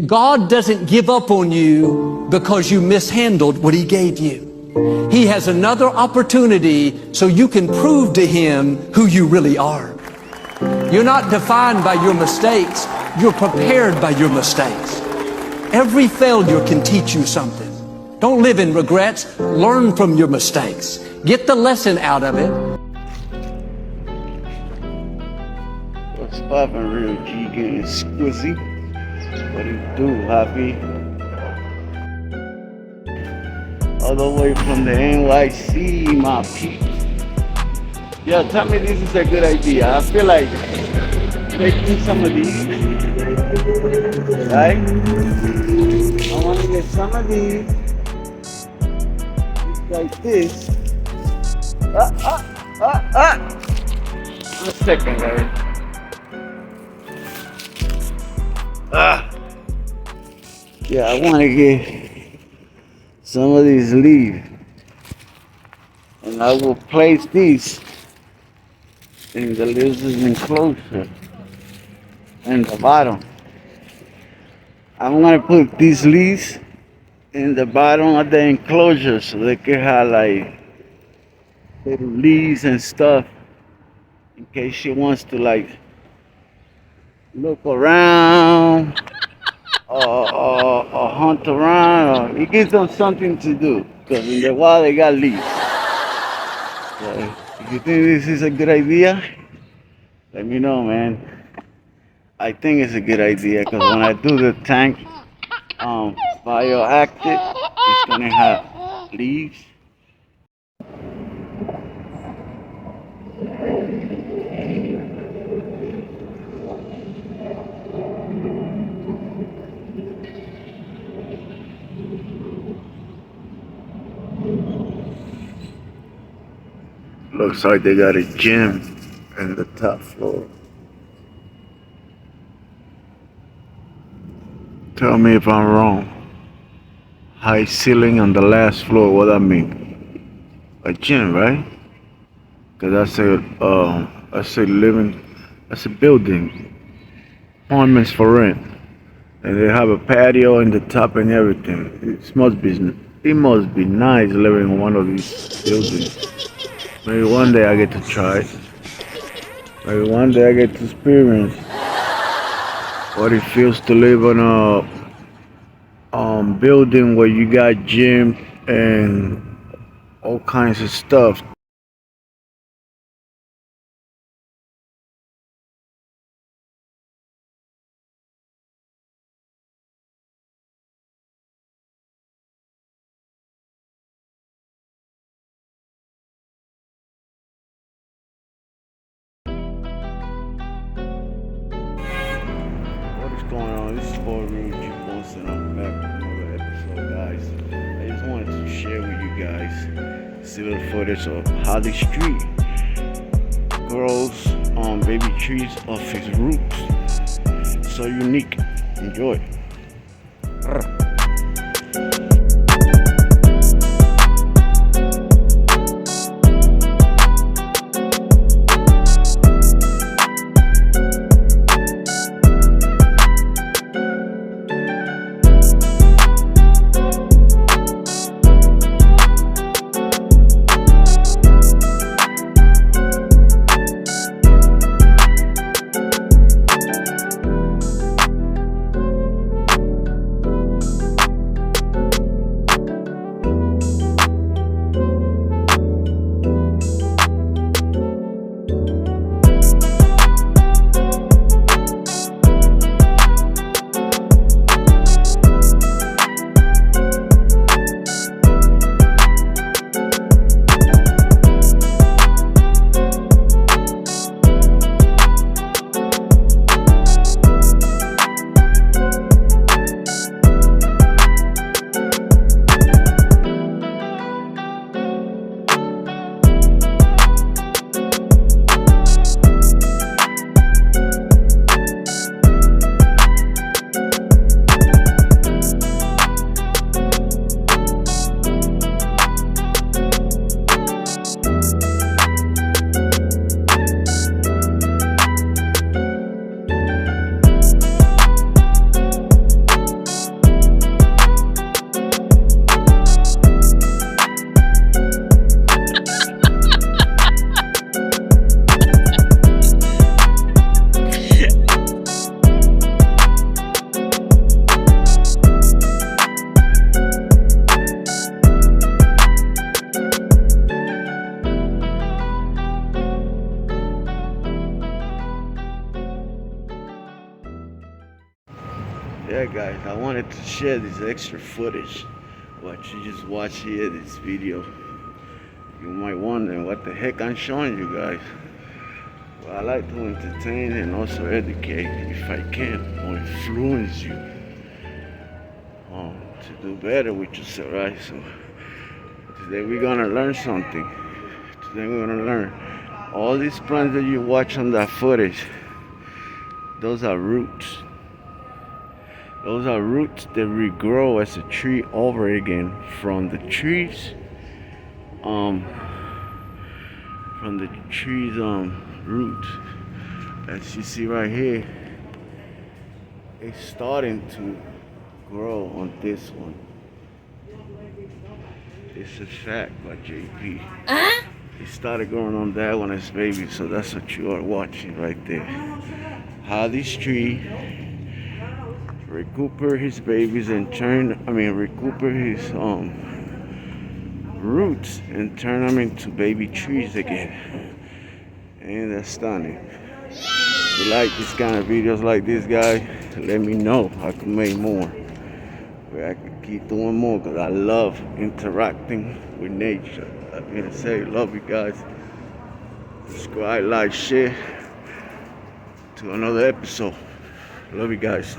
God doesn't give up on you because you mishandled what He gave you. He has another opportunity so you can prove to Him who you really are. You're not defined by your mistakes. You're prepared by your mistakes. Every failure can teach you something. Don't live in regrets. Learn from your mistakes. Get the lesson out of it. What's poppin', Real G? Getting squizzy. What do you do, Happy? All the way from the NYC, my peeps. Yo, tell me this is a good idea. I feel like making some of these, right? I want to get some of these, just like this. One second, guys. Yeah, I want to get some of these leaves, and I will place these in the lizard's enclosure in the bottom. I'm gonna put these leaves in the bottom of the enclosure so they can have like little leaves and stuff in case she wants to like look around or hunt around, or it gives them something to do, because in the wild they got leaves. So if you think this is a good idea, let me know, man. I think it's a good idea because when I do the tank bioactive, it's gonna have leaves. Looks like they got a gym in the top floor. Tell me if I'm wrong. High ceiling on the last floor, what that mean? A gym, right? Cause I say living, that's a building. Apartments for rent. And they have a patio in the top and everything. It must be nice living in one of these buildings. Maybe one day I get to try it. Maybe one day I get to experience what it feels to live in a building where you got gym and all kinds of stuff. What's going on? This is Boy Real G Boss, and I'm back with another episode, guys. I just wanted to share with you guys this little footage of how the street grows baby trees off its roots. So unique. Enjoy. Alright guys, I wanted to share this extra footage. What you just watched here, this video. You might wonder what the heck I'm showing you guys. Well, I like to entertain and also educate if I can, or influence you to do better with yourself, right? So today we're gonna learn something. Today we're gonna learn all these plants that you watch on that footage. Those are roots. Those are roots that regrow as a tree over again from the trees. Roots. As you see right here, it's starting to grow on this one. It's a fact by JP. It started growing on that one as baby, so that's what you are watching right there. How this tree recuperate his babies and recuperate his roots and turn them into baby trees again. And that's stunning. If you like this kind of videos like this, guys, let me know. I can make more. Where I can keep doing more because I love interacting with nature. I'm gonna say, love you guys. Subscribe, like, share. To another episode. Love you guys.